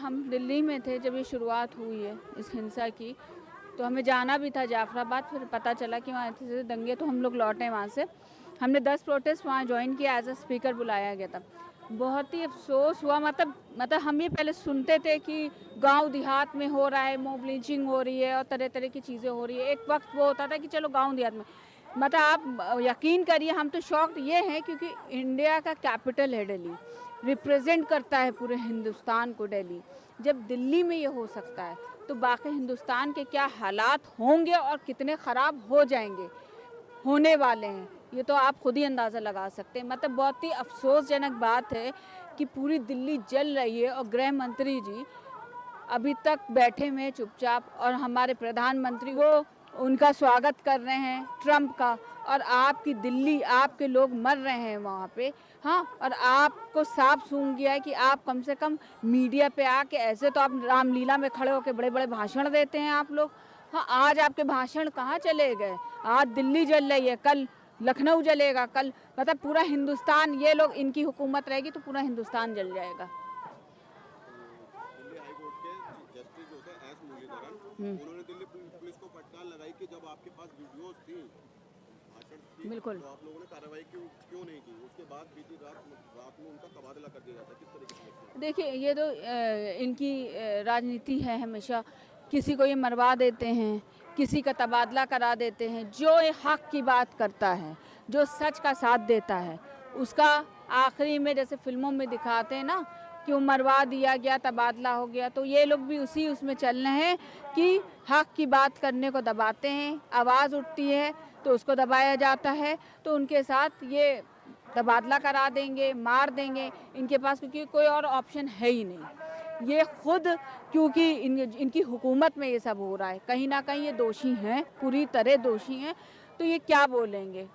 हम दिल्ली में थे जब ये शुरुआत हुई है इस हिंसा की, तो हमें जाना भी था जाफराबाद। फिर पता चला कि वहाँ ऐसे दंगे, तो हम लोग लौटे वहाँ से। हमने 10 प्रोटेस्ट वहाँ ज्वाइन किया, एज अ स्पीकर बुलाया गया था। बहुत ही अफसोस हुआ। मतलब हम ये पहले सुनते थे कि गांव देहात में हो रहा है, मॉब लिंचिंग हो रही है और तरह तरह की चीज़ें हो रही है। एक वक्त वो होता था कि चलो गांव देहात में, मतलब आप यकीन करिए हम तो शॉक्ड ये हैं क्योंकि इंडिया का कैपिटल है दिल्ली, रिप्रेजेंट करता है पूरे हिंदुस्तान को दिल्ली। जब दिल्ली में ये हो सकता है तो बाकी हिंदुस्तान के क्या हालात होंगे और कितने ख़राब हो जाएंगे, होने वाले हैं, ये तो आप खुद ही अंदाज़ा लगा सकते हैं। मतलब बहुत ही अफसोसजनक बात है कि पूरी दिल्ली जल रही है और गृह मंत्री जी अभी तक बैठे हुए चुपचाप, और हमारे प्रधानमंत्री वो उनका स्वागत कर रहे हैं ट्रंप का, और आपकी दिल्ली, आपके लोग मर रहे हैं वहाँ पे। हाँ, और आपको साफ सूंघ गया है कि आप कम से कम मीडिया पे आके, ऐसे तो आप रामलीला में खड़े होकर बड़े बड़े भाषण देते हैं आप लोग। हाँ, आज आपके भाषण कहाँ चले गए? आज दिल्ली जल रही है, कल लखनऊ जलेगा, कल मतलब पूरा हिंदुस्तान, ये लोग, इनकी हुकूमत रहेगी तो पूरा हिंदुस्तान जल जाएगा। दिल्ली हाई कोर्ट के जस्टिस जो थे एस मुरलीधरन, उन्होंने दिल्ली पुलिस को फटकार लगाई कि जब आपके पास वीडियोस थी, भाषण थी, बिल्कुल, तो आप लोगों ने कार्रवाई क्यों नहीं की? उसके बाद बीती रात में उनका तबादला कर दिया जाता है। किस तरीके से? देखिए ये तो इनकी राजनीति है। हमेशा किसी को ये मरवा देते हैं, किसी का तबादला करा देते हैं। जो ये हक की बात करता है, जो सच का साथ देता है, उसका आखिरी में जैसे फिल्मों में दिखाते हैं ना कि वो मरवा दिया गया, तबादला हो गया, तो ये लोग भी उसी उसमें चल रहे हैं कि हक की बात करने को दबाते हैं। आवाज़ उठती है तो उसको दबाया जाता है, तो उनके साथ ये तबादला करा देंगे, मार देंगे इनके पास, क्योंकि कोई और ऑप्शन है ही नहीं। ये खुद, क्योंकि इनकी हुकूमत में ये सब हो रहा है, कहीं ना कहीं ये दोषी हैं, पूरी तरह दोषी हैं, तो ये क्या बोलेंगे?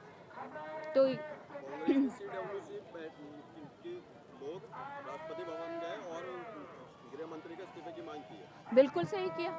तो लोग राष्ट्रपति भवन गए और गृह मंत्री के इस्तीफे की मांग की है। बिल्कुल सही किया,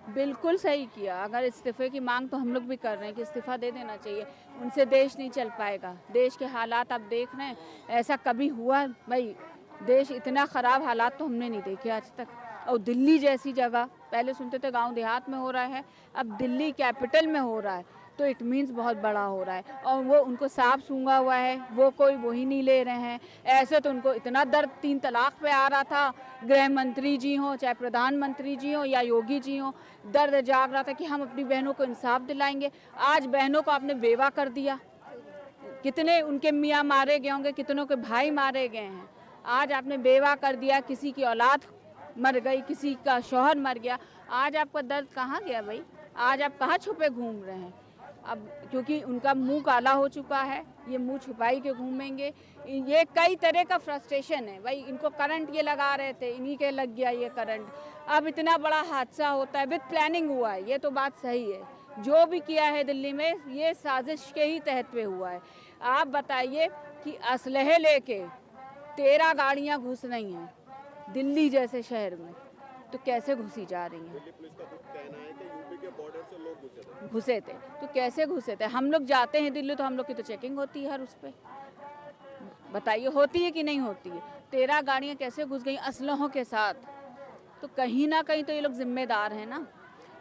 बिल्कुल सही किया। अगर इस्तीफे की मांग तो हम लोग भी कर रहे हैं कि इस्तीफा दे देना चाहिए। उनसे देश नहीं चल पाएगा। देश के हालात आप देख रहे हैं, ऐसा कभी हुआ भाई? देश इतना ख़राब हालात तो हमने नहीं देखे आज तक। और दिल्ली जैसी जगह, पहले सुनते थे गांव देहात में हो रहा है, अब दिल्ली कैपिटल में हो रहा है, तो इट मीन्स बहुत बड़ा हो रहा है। और वो उनको साफ सूंघा हुआ है, वो ही नहीं ले रहे हैं। ऐसे तो उनको इतना दर्द 3 तलाक पे आ रहा था, गृह मंत्री जी हों, चाहे प्रधानमंत्री जी हों या योगी जी हों, दर्द जाग रहा था कि हम अपनी बहनों को इंसाफ दिलाएंगे। आज बहनों को आपने बेवा कर दिया। कितने उनके मियाँ मारे गए होंगे, कितनों के भाई मारे गए हैं, आज आपने बेवा कर दिया। किसी की औलाद मर गई, किसी का शौहर मर गया। आज आपका दर्द कहाँ गया भाई? आज आप कहाँ छुपे घूम रहे हैं? अब क्योंकि उनका मुंह काला हो चुका है, ये मुंह छुपाई के घूमेंगे। ये कई तरह का फ्रस्ट्रेशन है भाई। इनको करंट ये लगा रहे थे, इन्हीं के लग गया ये करंट। अब इतना बड़ा हादसा होता है, विद प्लानिंग हुआ है, ये तो बात सही है। जो भी किया है दिल्ली में, ये साजिश के ही तहत पे हुआ है। आप बताइए कि असलहे लेके 13 गाड़ियाँ घुस रही हैं दिल्ली जैसे शहर में, तो कैसे घुसी जा रही हैं? दिल्ली पुलिस का तो कहना है कि यूपी के बॉर्डर से लोग घुसे थे तो कैसे घुसे थे? हम लोग जाते हैं दिल्ली तो हम लोग की तो चेकिंग होती है हर उस पर। बताइए होती है कि नहीं होती है? 13 गाड़ियाँ कैसे घुस गई असलहों के साथ? तो कहीं ना कहीं तो ये लोग जिम्मेदार हैं ना।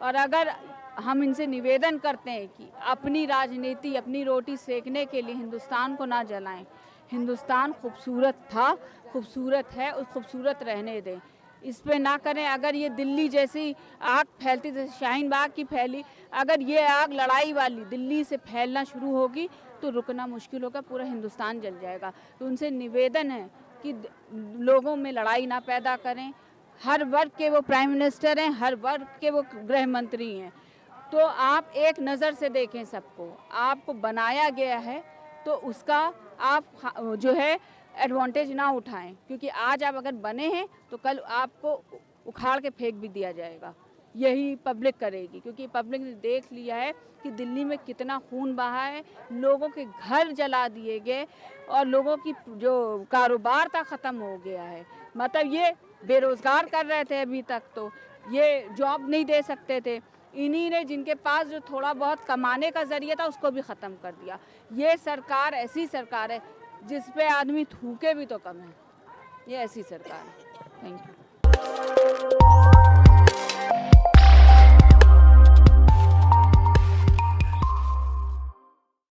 और अगर हम इनसे निवेदन करते हैं कि अपनी राजनीति, अपनी रोटी सेकने के लिए हिंदुस्तान को ना जलाएं। हिंदुस्तान खूबसूरत था, खूबसूरत है, उस खूबसूरत रहने दें, इस पे ना करें। अगर ये दिल्ली जैसी आग फैलती, जैसे शाहीन बाग की फैली, अगर ये आग लड़ाई वाली दिल्ली से फैलना शुरू होगी तो रुकना मुश्किल होगा, पूरा हिंदुस्तान जल जाएगा। तो उनसे निवेदन है कि लोगों में लड़ाई ना पैदा करें। हर वर्ग के वो प्राइम मिनिस्टर हैं, हर वर्ग के वो गृह मंत्री हैं, तो आप एक नज़र से देखें सबको। आपको बनाया गया है तो उसका आप जो है एडवांटेज ना उठाएं, क्योंकि आज आप अगर बने हैं तो कल आपको उखाड़ के फेंक भी दिया जाएगा। यही पब्लिक करेगी, क्योंकि पब्लिक ने देख लिया है कि दिल्ली में कितना खून बहा है, लोगों के घर जला दिए गए और लोगों की जो कारोबार था ख़त्म हो गया है। मतलब ये बेरोज़गार कर रहे थे अभी तक, तो ये जॉब नहीं दे सकते थे। इन्हीं ने, जिनके पास जो थोड़ा बहुत कमाने का ज़रिया था, उसको भी ख़त्म कर दिया। ये सरकार ऐसी सरकार है जिस पे आदमी थूके भी तो कम है। ये ऐसी सरकार है। Thank you.